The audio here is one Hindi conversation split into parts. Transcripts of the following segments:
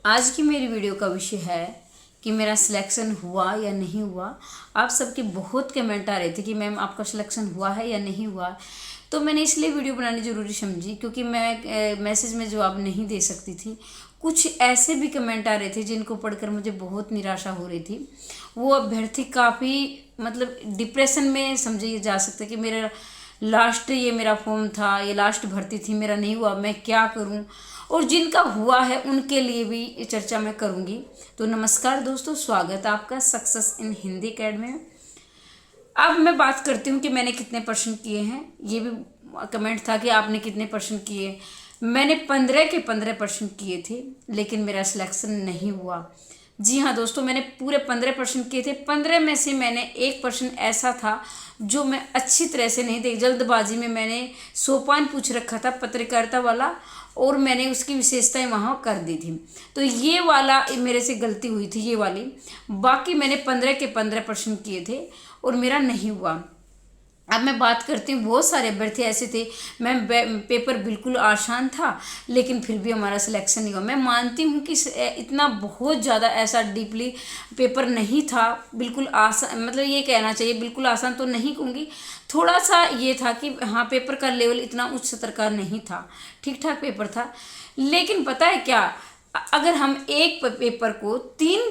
आज की मेरी वीडियो का विषय है कि मेरा सिलेक्शन हुआ या नहीं हुआ। आप सबके बहुत कमेंट आ रहे थे कि मैम आपका सिलेक्शन हुआ है या नहीं हुआ। तो मैंने इसलिए वीडियो बनानी ज़रूरी समझी क्योंकि मैं मैसेज में जवाब नहीं दे सकती थी। कुछ ऐसे भी कमेंट आ रहे थे जिनको पढ़कर मुझे बहुत निराशा हो रही थी। वो अभ्यर्थी काफ़ी मतलब डिप्रेशन में समझे जा सकते कि मेरा लास्ट ये मेरा फॉर्म था, ये लास्ट भर्ती थी, मेरा नहीं हुआ, मैं क्या करूं। और जिनका हुआ है उनके लिए भी चर्चा मैं करूंगी। तो नमस्कार दोस्तों, स्वागत है आपका सक्सेस इन हिंदी अकेडमी में। अब मैं बात करती हूँ कि मैंने कितने परसेंट किए हैं। ये भी कमेंट था कि आपने कितने परसेंट किए। मैंने 15 के 15% किए थे, लेकिन मेरा सिलेक्शन नहीं हुआ। जी हाँ दोस्तों, मैंने पूरे 15% किए थे। 15 में से मैंने 1% ऐसा था जो मैं अच्छी तरह से नहीं देख, जल्दबाजी में मैंने सोपान पूछ रखा था पत्रकारिता वाला, और मैंने उसकी विशेषताएं वहाँ कर दी थी। तो ये वाला मेरे से गलती हुई थी, ये वाली। बाकी मैंने 15 के 15% किए थे और मेरा नहीं हुआ। अब मैं बात करती हूँ, बहुत सारे अभ्यर्थी ऐसे थे मैम पेपर बिल्कुल आसान था लेकिन फिर भी हमारा सिलेक्शन नहीं हुआ। मैं मानती हूँ कि इतना बहुत ज़्यादा ऐसा डीपली पेपर नहीं था, बिल्कुल आसान, मतलब ये कहना चाहिए बिल्कुल आसान तो नहीं कहूँगी, थोड़ा सा ये था कि हाँ पेपर का लेवल इतना उच्च स्तर का नहीं था, ठीक ठाक पेपर था। लेकिन पता है क्या, अगर हम एक पेपर को 3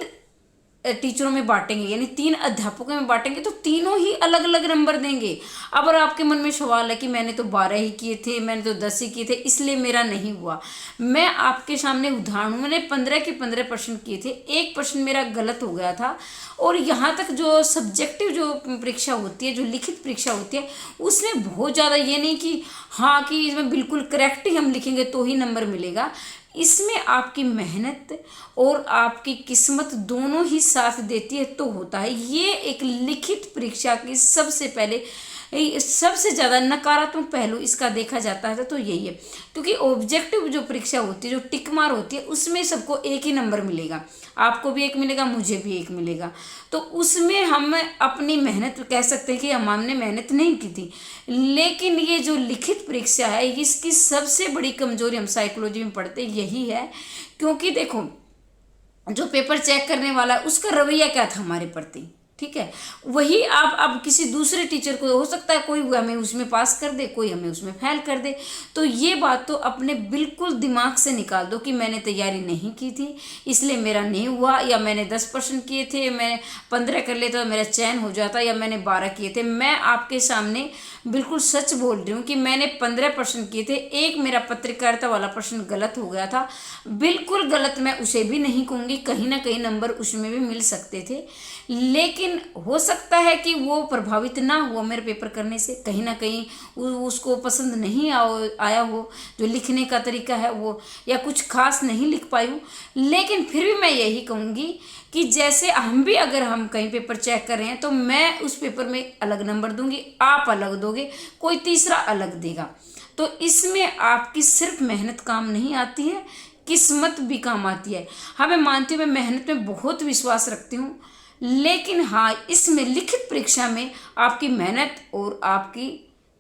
टीचरों में बांटेंगे, यानी 3 अध्यापकों में बांटेंगे, तो तीनों ही अलग अलग नंबर देंगे। अब अगर आपके मन में सवाल है कि मैंने तो 12 ही किए थे, मैंने तो 10 ही किए थे, इसलिए मेरा नहीं हुआ, मैं आपके सामने उदाहरण हूँ। मैंने 15 के 15% किए थे, 1% मेरा गलत हो गया था। और यहाँ तक जो सब्जेक्टिव जो परीक्षा होती है, जो लिखित परीक्षा होती है, उसमें बहुत ज़्यादा ये नहीं कि हाँ कि इसमें बिल्कुल करेक्ट ही हम लिखेंगे तो ही नंबर मिलेगा। इसमें आपकी मेहनत और आपकी किस्मत दोनों ही साथ देती है तो होता है। ये एक लिखित परीक्षा की सबसे पहले सबसे ज़्यादा नकारात्मक पहलू इसका देखा जाता है तो यही है, क्योंकि ऑब्जेक्टिव जो परीक्षा होती है, जो टिक मार होती है, उसमें सबको एक ही नंबर मिलेगा। आपको भी एक मिलेगा, मुझे भी एक मिलेगा। तो उसमें हम अपनी मेहनत कह सकते हैं कि हमने मेहनत नहीं की थी। लेकिन ये जो लिखित परीक्षा है, इसकी सबसे बड़ी कमजोरी हम साइकोलॉजी में पढ़ते यही है। क्योंकि देखो, जो पेपर चेक करने वाला है उसका रवैया क्या था हमारे प्रति, ठीक है, वही आप अब किसी दूसरे टीचर को हो सकता है कोई हमें उसमें पास कर दे, कोई हमें उसमें फेल कर दे। तो ये बात तो अपने बिल्कुल दिमाग से निकाल दो कि मैंने तैयारी नहीं की थी इसलिए मेरा नहीं हुआ, या मैंने 10% किए थे, मैं 15 कर लेता तो मेरा चयन हो जाता, या मैंने 12 किए थे। मैं आपके सामने बिल्कुल सच बोल रही हूँ कि मैंने 15% किए थे। एक मेरा पत्रकारिता वाला प्रश्न गलत हो गया था, बिल्कुल गलत मैं उसे भी नहीं कहूँगी, कहीं ना कहीं नंबर उसमें भी मिल सकते थे। लेकिन हो सकता है कि वो प्रभावित ना हुआ मेरे पेपर करने से, कहीं ना कहीं उसको पसंद नहीं आया हो जो लिखने का तरीका है वो, या कुछ खास नहीं लिख पाई हूँ। लेकिन फिर भी मैं यही कहूँगी कि जैसे हम भी अगर हम कहीं पेपर चेक कर रहे हैं तो मैं उस पेपर में अलग नंबर दूंगी, आप अलग दोगे, कोई तीसरा अलग देगा। तो इसमें आपकी सिर्फ मेहनत काम नहीं आती है, किस्मत भी काम आती है। हाँ मैं मानती हूँ, मैं मेहनत में बहुत विश्वास रखती हूँ, लेकिन हाँ इसमें लिखित परीक्षा में आपकी मेहनत और आपकी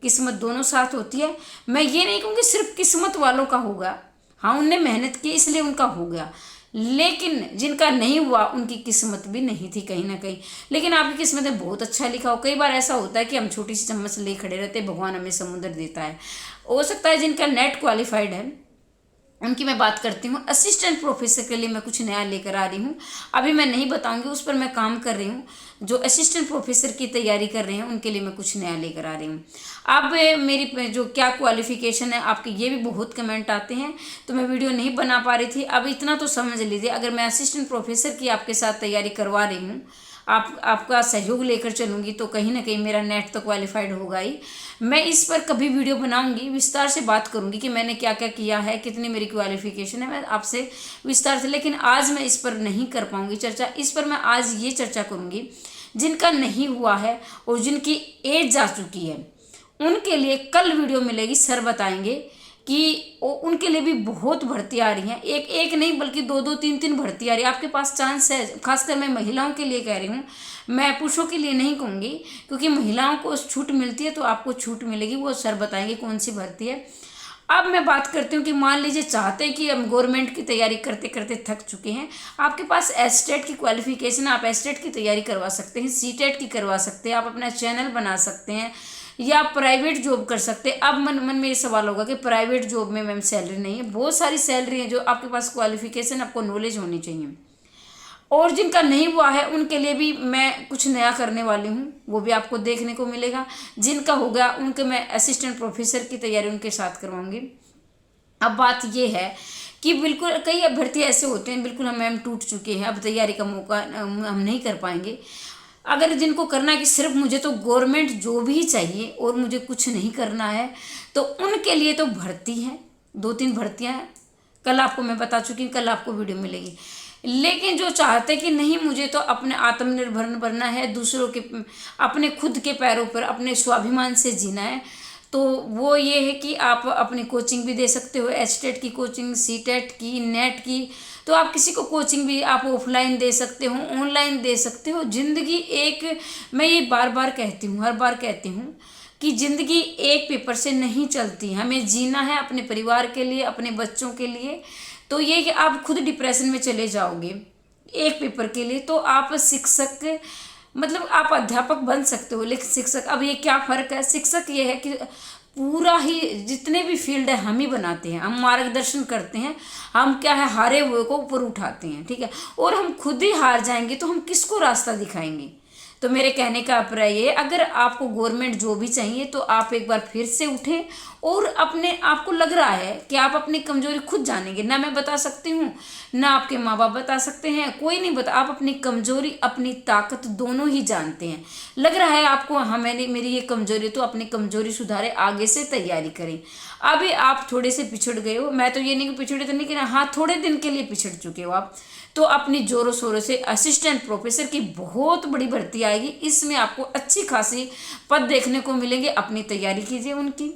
किस्मत दोनों साथ होती है। मैं ये नहीं कहूँगी सिर्फ किस्मत वालों का होगा, हाँ उनने मेहनत की इसलिए उनका हो गया, लेकिन जिनका नहीं हुआ उनकी किस्मत भी नहीं थी कहीं ना कहीं। लेकिन आपकी किस्मत में बहुत अच्छा लिखा हो। कई बार ऐसा होता है कि हम छोटी सी चम्मच ले खड़े रहते, भगवान हमें समुद्र देता है। हो सकता है जिनका नेट क्वालिफाइड है उनकी मैं बात करती हूँ। असिस्टेंट प्रोफेसर के लिए मैं कुछ नया लेकर आ रही हूँ, अभी मैं नहीं बताऊँगी, उस पर मैं काम कर रही हूँ। जो असिस्टेंट प्रोफेसर की तैयारी कर रहे हैं उनके लिए मैं कुछ नया लेकर आ रही हूँ। अब मेरी जो क्या क्वालिफिकेशन है, आपके ये भी बहुत कमेंट आते हैं तो मैं वीडियो नहीं बना पा रही थी। अब इतना तो समझ लीजिए, अगर मैं असिस्टेंट प्रोफेसर की आपके साथ तैयारी करवा रही हूँ, आपका सहयोग लेकर चलूँगी, तो कहीं ना कहीं मेरा नेट तो क्वालिफाइड होगा ही। मैं इस पर कभी वीडियो बनाऊंगी, विस्तार से बात करूंगी कि मैंने क्या क्या किया है, कितनी मेरी क्वालिफिकेशन है, मैं आपसे विस्तार से। लेकिन आज मैं इस पर नहीं कर पाऊंगी चर्चा। इस पर मैं आज ये चर्चा करूंगी जिनका नहीं हुआ है और जिनकी एज जा चुकी है, उनके लिए कल वीडियो मिलेगी, सर बताएंगे कि उनके लिए भी बहुत भर्ती आ रही हैं। एक एक नहीं बल्कि 2 2 3 3 भर्ती आ रही है। आपके पास चांस है, खासकर मैं महिलाओं के लिए कह रही हूँ, मैं पुरुषों के लिए नहीं कहूँगी, क्योंकि महिलाओं को छूट मिलती है तो आपको छूट मिलेगी, वो सर बताएंगे कौन सी भर्ती है। अब मैं बात करती हूँ कि मान लीजिए चाहते हैं कि हम गवर्नमेंट की तैयारी करते करते थक चुके हैं, आपके पास एस्टेट की क्वालिफिकेशन, आप एस्टेट की तैयारी करवा सकते हैं, सीटेट की करवा सकते हैं, आप अपना चैनल बना सकते हैं, या प्राइवेट जॉब कर सकते हैं। अब मन में ये सवाल होगा कि प्राइवेट जॉब में मैम सैलरी नहीं है, बहुत सारी सैलरी है, जो आपके पास क्वालिफिकेशन, आपको नॉलेज होनी चाहिए। और जिनका नहीं हुआ है उनके लिए भी मैं कुछ नया करने वाली हूँ, वो भी आपको देखने को मिलेगा। जिनका होगा उनके मैं असिस्टेंट प्रोफेसर की तैयारी उनके साथ करवाऊंगी। अब बात ये है कि बिल्कुल कई अभ्यर्थी ऐसे होते हैं, बिल्कुल हम मैम टूट चुके हैं, अब तैयारी का मौका हम नहीं कर पाएंगे। अगर जिनको करना है कि सिर्फ मुझे तो गवर्नमेंट जॉब ही चाहिए और मुझे कुछ नहीं करना है, तो उनके लिए तो भर्ती है, 2-3 भर्तियाँ हैं, कल आपको मैं बता चुकी हूँ, कल आपको वीडियो मिलेगी। लेकिन जो चाहते कि नहीं मुझे तो अपने आत्मनिर्भर बनना है, दूसरों के, अपने खुद के पैरों पर अपने स्वाभिमान से जीना है, तो वो ये है कि आप अपनी कोचिंग भी दे सकते हो, एचटेट की कोचिंग, सीटेट की, नेट की। तो आप किसी को कोचिंग भी आप ऑफलाइन दे सकते हो, ऑनलाइन दे सकते हो। ज़िंदगी एक, मैं ये बार बार कहती हूँ, हर बार कहती हूँ कि ज़िंदगी एक पेपर से नहीं चलती, हमें जीना है अपने परिवार के लिए, अपने बच्चों के लिए। तो ये कि आप खुद डिप्रेशन में चले जाओगे एक पेपर के लिए, तो आप शिक्षक, मतलब आप अध्यापक बन सकते हो, लेकिन शिक्षक, अब ये क्या फ़र्क है, शिक्षक ये है कि पूरा ही जितने भी फील्ड है हम ही बनाते हैं, हम मार्गदर्शन करते हैं, हम क्या है हारे हुए को ऊपर उठाते हैं, ठीक है। और हम खुद ही हार जाएंगे तो हम किसको रास्ता दिखाएंगे। तो मेरे कहने का अभिप्राय ये, अगर आपको गवर्नमेंट जॉब भी चाहिए तो आप एक बार फिर से उठें, और अपने आपको लग रहा है कि आप अपनी कमजोरी खुद जानेंगे, ना मैं बता सकती हूँ ना आपके माँ बाप बता सकते हैं, कोई नहीं बता, आप अपनी कमजोरी अपनी ताकत दोनों ही जानते हैं। लग रहा है आपको हाँ मैंने मेरी ये कमजोरी, तो अपनी कमजोरी सुधारे, आगे से तैयारी करें। अभी आप थोड़े से पिछड़ गए हो, मैं तो ये नहीं कि पिछड़े तो नहीं, कि हाँ थोड़े दिन के लिए पिछड़ चुके हो आप, तो अपनी जोरों शोरों से असिस्टेंट प्रोफेसर की बहुत बड़ी भर्ती आएगी, इसमें आपको अच्छी खासी पद देखने को मिलेंगे। अपनी तैयारी कीजिए उनकी,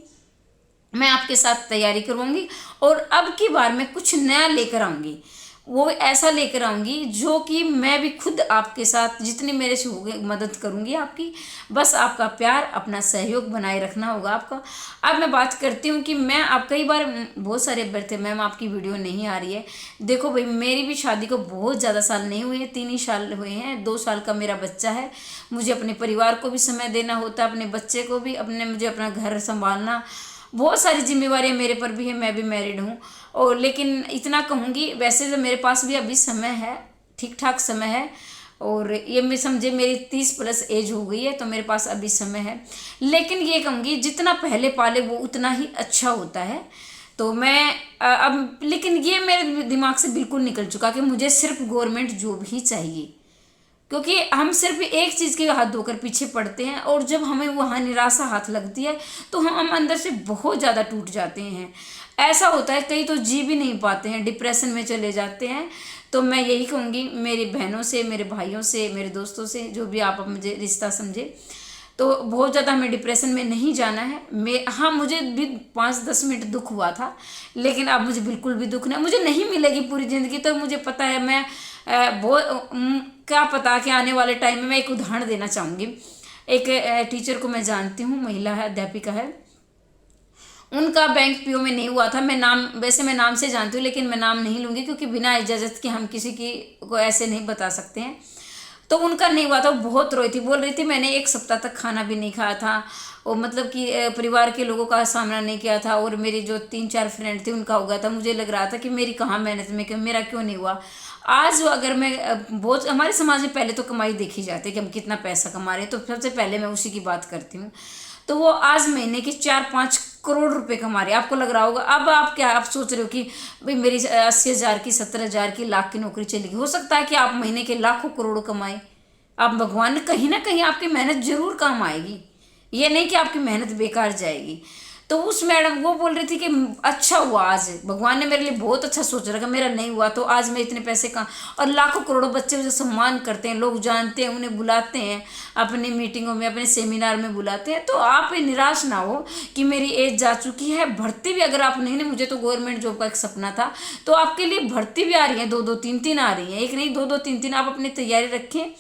मैं आपके साथ तैयारी करवाऊंगी, और अब की बार मैं कुछ नया लेकर आऊंगी, वो ऐसा लेकर आऊंगी जो कि मैं भी खुद आपके साथ जितनी मेरे से होगी मदद करूंगी आपकी। बस आपका प्यार, अपना सहयोग बनाए रखना होगा आपका। अब मैं बात करती हूँ कि मैं आप कई बार बहुत सारे बरते मैम आपकी वीडियो नहीं आ रही है। देखो भाई, मेरी भी शादी को बहुत ज़्यादा साल नहीं हुए हैं, 3 ही साल हुए हैं, 2 साल का मेरा बच्चा है। मुझे अपने परिवार को भी समय देना होता है, अपने बच्चे को भी, मुझे अपना घर संभालना, बहुत सारी जिम्मेवारियां मेरे पर भी है, मैं भी मैरिड हूँ। और लेकिन इतना कहूँगी, वैसे तो मेरे पास भी अभी समय है, ठीक ठाक समय है, और ये मैं समझे मेरी 30+ एज हो गई है, तो मेरे पास अभी समय है। लेकिन ये कहूँगी जितना पहले पाले वो उतना ही अच्छा होता है। तो मैं अब, लेकिन ये मेरे दिमाग से बिल्कुल निकल चुका कि मुझे सिर्फ गवर्नमेंट जॉब ही चाहिए, क्योंकि हम सिर्फ एक चीज़ के हाथ धोकर पीछे पड़ते हैं, और जब हमें वहाँ निराशा हाथ लगती है तो हम अंदर से बहुत ज़्यादा टूट जाते हैं। ऐसा होता है, कई तो जी भी नहीं पाते हैं, डिप्रेशन में चले जाते हैं। तो मैं यही कहूँगी मेरी बहनों से, मेरे भाइयों से, मेरे दोस्तों से, जो भी आप मुझे रिश्ता समझे, तो बहुत ज़्यादा हमें डिप्रेशन में नहीं जाना है। हाँ, मुझे भी 5-10 मिनट दुख हुआ था, लेकिन अब मुझे बिल्कुल भी दुख नहीं, मुझे नहीं मिलेगी पूरी ज़िंदगी। तो मुझे पता है, मैं बहुत क्या पता कि आने वाले टाइम में, मैं एक उदाहरण देना चाहूँगी। एक टीचर को मैं जानती हूँ, महिला है, अध्यापिका है, उनका बैंक पीओ में नहीं हुआ था। मैं नाम से जानती हूँ, लेकिन मैं नाम नहीं लूँगी, क्योंकि बिना इजाज़त के हम किसी की को ऐसे नहीं बता सकते हैं। तो उनका नहीं हुआ था, वो बहुत रोई थी, बोल रही थी मैंने 1 सप्ताह तक खाना भी नहीं खाया था, और मतलब कि परिवार के लोगों का सामना नहीं किया था, और मेरी जो 3-4 फ्रेंड थी उनका हो गया था। मुझे लग रहा था कि मेरी कहाँ मेहनत में, क्यों मेरा क्यों नहीं हुआ। आज अगर मैं बहुत, हमारे समाज में पहले तो कमाई देखी जाती है कि हम कितना पैसा कमा रहे हैं, तो सबसे पहले मैं उसी की बात करती हूँ। तो वो आज महीने के 4-5 करोड़ रुपए कमा रहे हैं। आपको लग रहा होगा, अब आप सोच रहे हो कि भाई मेरी 80,000 की, 70,000 की, लाख की नौकरी चलेगी। हो सकता है कि आप महीने के लाखों करोड़ों कमाए। आप भगवान ने कहीं ना कहीं आपकी मेहनत जरूर काम आएगी, ये नहीं कि आपकी मेहनत बेकार जाएगी। तो उस मैडम वो बोल रही थी कि अच्छा हुआ, आज भगवान ने मेरे लिए बहुत अच्छा सोच रखा, मेरा नहीं हुआ तो आज मैं इतने पैसे का, और लाखों करोड़ों बच्चे मुझे सम्मान करते हैं, लोग जानते हैं, उन्हें बुलाते हैं अपनी मीटिंगों में, अपने सेमिनार में बुलाते हैं। तो आप निराश ना हो कि मेरी एज जा चुकी है। भर्ती भी अगर आप नहीं, मुझे तो गवर्नमेंट जॉब का एक सपना था, तो आपके लिए भर्ती भी आ रही है, 2-2, 3-3 आ रही है, एक नहीं 2-2, 3-3। आप अपनी तैयारी रखें,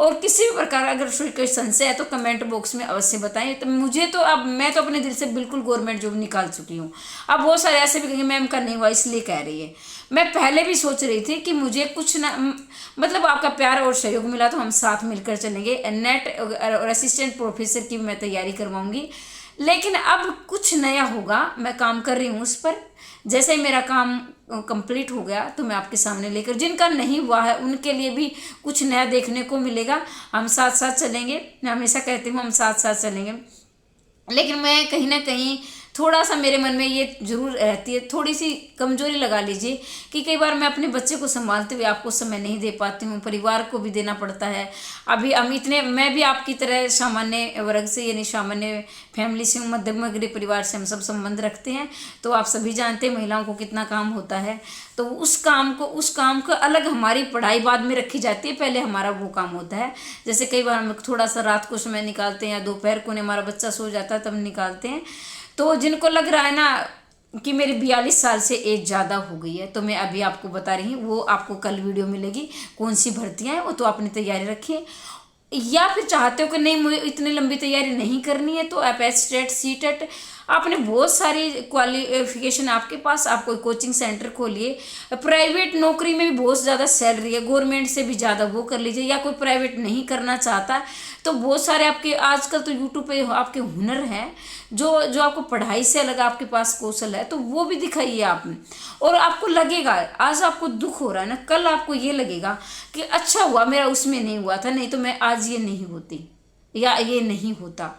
और किसी भी प्रकार अगर कोई संशय है तो कमेंट बॉक्स में अवश्य बताएं। तो मुझे तो अब मैं तो अपने दिल से बिल्कुल गवर्नमेंट जॉब निकाल चुकी हूँ। अब बहुत सारे ऐसे भी कहेंगे मैम का नहीं हुआ इसलिए कह रही है। मैं पहले भी सोच रही थी कि मुझे कुछ ना मतलब आपका प्यार और सहयोग मिला तो हम साथ मिलकर चलेंगे। नेट और असिस्टेंट प्रोफेसर की मैं तैयारी करवाऊंगी, लेकिन अब कुछ नया होगा। मैं काम कर रही हूँ उस पर। जैसे ही मेरा काम कंप्लीट हो गया तो मैं आपके सामने लेकर, जिनका नहीं हुआ है उनके लिए भी कुछ नया देखने को मिलेगा। हम साथ साथ चलेंगे। मैं हमेशा कहती हूँ हम साथ साथ चलेंगे, लेकिन मैं कहीं ना कहीं थोड़ा सा मेरे मन में ये जरूर रहती है, थोड़ी सी कमजोरी लगा लीजिए कि कई बार मैं अपने बच्चे को संभालते हुए आपको समय नहीं दे पाती हूँ, परिवार को भी देना पड़ता है। अभी हम इतने, मैं भी आपकी तरह सामान्य वर्ग से यानी सामान्य फैमिली से हूँ, मध्यम वर्गीय परिवार से हम सब संबंध रखते हैं। तो आप सभी जानते हैं महिलाओं को कितना काम होता है। तो उस काम को अलग हमारी पढ़ाई बाद में रखी जाती है, पहले हमारा वो काम होता है। जैसे कई बार हम थोड़ा सा रात को समय निकालते हैं या दोपहर को हमारा बच्चा सो जाता है तब निकालते हैं। तो जिनको लग रहा है ना कि मेरी 42 साल से एज ज़्यादा हो गई है, तो मैं अभी आपको बता रही हूँ, वो आपको कल वीडियो मिलेगी कौन सी भर्तियाँ हैं, वो तो अपनी तैयारी रखिए। या फिर चाहते हो कि नहीं मुझे इतनी लंबी तैयारी नहीं करनी है, तो आप एचटेट सीटेट आपने बहुत सारी क्वालिफिकेशन आपके पास, आप कोई कोचिंग सेंटर खोलिए। प्राइवेट नौकरी में भी बहुत ज़्यादा सैलरी है, गवर्नमेंट से भी ज़्यादा वो कर लीजिए। या कोई प्राइवेट नहीं करना चाहता तो बहुत सारे आपके आजकल तो यूट्यूब पे आपके हुनर हैं, जो आपको पढ़ाई से अलग आपके पास कौशल है, तो वो भी दिखाइए आप। और आपको लगेगा आज आपको दुख हो रहा है ना, कल आपको ये लगेगा कि अच्छा हुआ मेरा उसमें नहीं हुआ था, नहीं तो मैं आज ये नहीं होती या ये नहीं होता।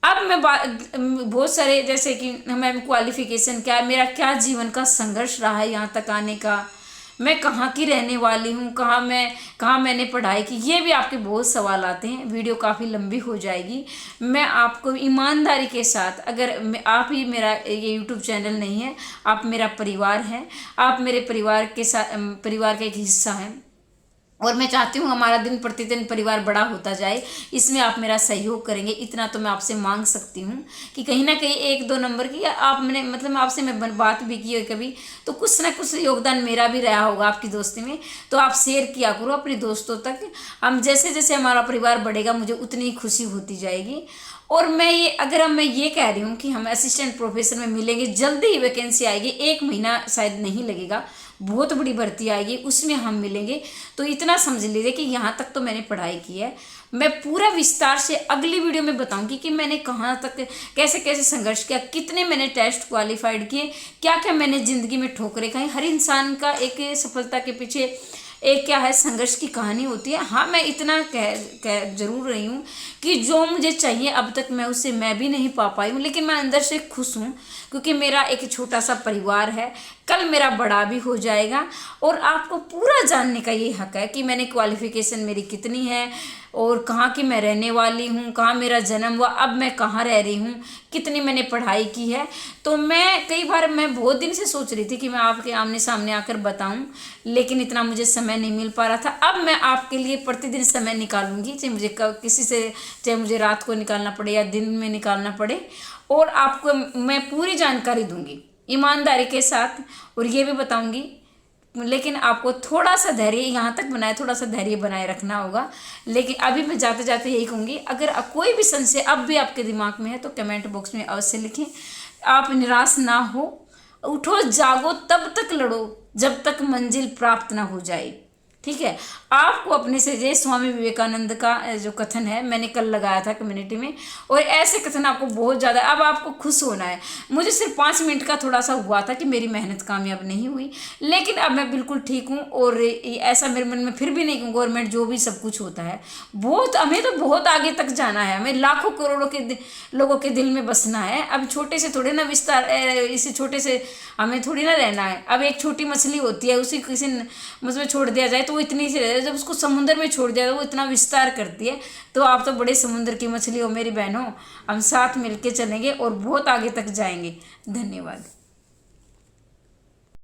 अब मैं बहुत सारे जैसे कि मैम क्वालिफिकेशन क्या है, मेरा क्या जीवन का संघर्ष रहा है यहाँ तक आने का, मैं कहाँ की रहने वाली हूँ, कहाँ मैंने पढ़ाई की, ये भी आपके बहुत सवाल आते हैं। वीडियो काफ़ी लंबी हो जाएगी। मैं आपको ईमानदारी के साथ, अगर आप ही मेरा ये यूट्यूब चैनल नहीं है, आप मेरा परिवार हैं, आप मेरे परिवार के साथ परिवार का एक हिस्सा हैं, और मैं चाहती हूँ हमारा दिन प्रतिदिन परिवार बड़ा होता जाए। इसमें आप मेरा सहयोग करेंगे, इतना तो मैं आपसे मांग सकती हूँ कि कहीं ना कहीं 1-2 नंबर की आप मैंने मतलब आपसे मैं बात भी की है कभी, तो कुछ ना कुछ योगदान मेरा भी रहा होगा आपकी दोस्ती में। तो आप शेयर किया करो अपने दोस्तों तक। हम जैसे जैसे हमारा परिवार बढ़ेगा मुझे उतनी खुशी होती जाएगी। और मैं ये कह रही हूँ कि हम असिस्टेंट प्रोफेसर में मिलेंगे, जल्दी ही वैकेंसी आएगी, 1 महीना शायद नहीं लगेगा, बहुत बड़ी भर्ती आएगी, उसमें हम मिलेंगे। तो इतना समझ लीजिए कि यहाँ तक तो मैंने पढ़ाई की है। मैं पूरा विस्तार से अगली वीडियो में बताऊंगी कि मैंने कहाँ तक कैसे कैसे संघर्ष किया, कितने मैंने टेस्ट क्वालिफाइड किए, क्या क्या मैंने ज़िंदगी में ठोकरें खाई। हर इंसान का एक सफलता के पीछे एक क्या है संघर्ष की कहानी होती है। हाँ, मैं इतना कह जरूर रही हूँ कि जो मुझे चाहिए अब तक मैं भी नहीं पा पाई हूँ, लेकिन मैं अंदर से खुश हूँ क्योंकि मेरा एक छोटा सा परिवार है, कल मेरा बड़ा भी हो जाएगा। और आपको पूरा जानने का ये हक है कि मैंने क्वालिफिकेशन मेरी कितनी है और कहाँ की मैं रहने वाली हूँ, कहाँ मेरा जन्म हुआ, अब मैं कहाँ रह रही हूँ, कितनी मैंने पढ़ाई की है। तो कई बार मैं बहुत दिन से सोच रही थी कि मैं आपके आमने सामने आकर बताऊं, लेकिन इतना मुझे समय नहीं मिल पा रहा था। अब मैं आपके लिए प्रतिदिन समय निकालूंगी, चाहे मुझे रात को निकालना पड़े या दिन में निकालना पड़े, और आपको मैं पूरी जानकारी दूंगी ईमानदारी के साथ। और ये भी बताऊंगी, लेकिन आपको थोड़ा सा धैर्य बनाए रखना होगा। लेकिन अभी मैं जाते जाते यही कहूँगी, अगर कोई भी संशय अब भी आपके दिमाग में है तो कमेंट बॉक्स में अवश्य लिखें। आप निराश ना हो, उठो जागो, तब तक लड़ो जब तक मंजिल प्राप्त ना हो जाए। ठीक है, आपको अपने से ये स्वामी विवेकानंद का जो कथन है मैंने कल लगाया था कम्युनिटी में, और ऐसे कथन आपको बहुत ज़्यादा, अब आपको खुश होना है। मुझे सिर्फ 5 मिनट का थोड़ा सा हुआ था कि मेरी मेहनत कामयाब नहीं हुई, लेकिन अब मैं बिल्कुल ठीक हूँ। और ऐसा मेरे मन में फिर भी नहीं कि गवर्नमेंट जो भी सब कुछ होता है, हमें तो बहुत आगे तक जाना है, हमें लाखों करोड़ों के लोगों के दिल में बसना है। अब छोटे से थोड़े ना इसी छोटे से हमें थोड़ी ना रहना है। अब एक छोटी मछली होती है, उसी किसी में छोड़ दिया जाए तो वो इतनी सी रहती है, जब उसको समुद्र में छोड़ दिया तो वो इतना विस्तार करती है। तो आप तो बड़े समुद्र की मछली हो मेरी बहनों, हम साथ मिलके चलेंगे और बहुत आगे तक जाएंगे। धन्यवाद।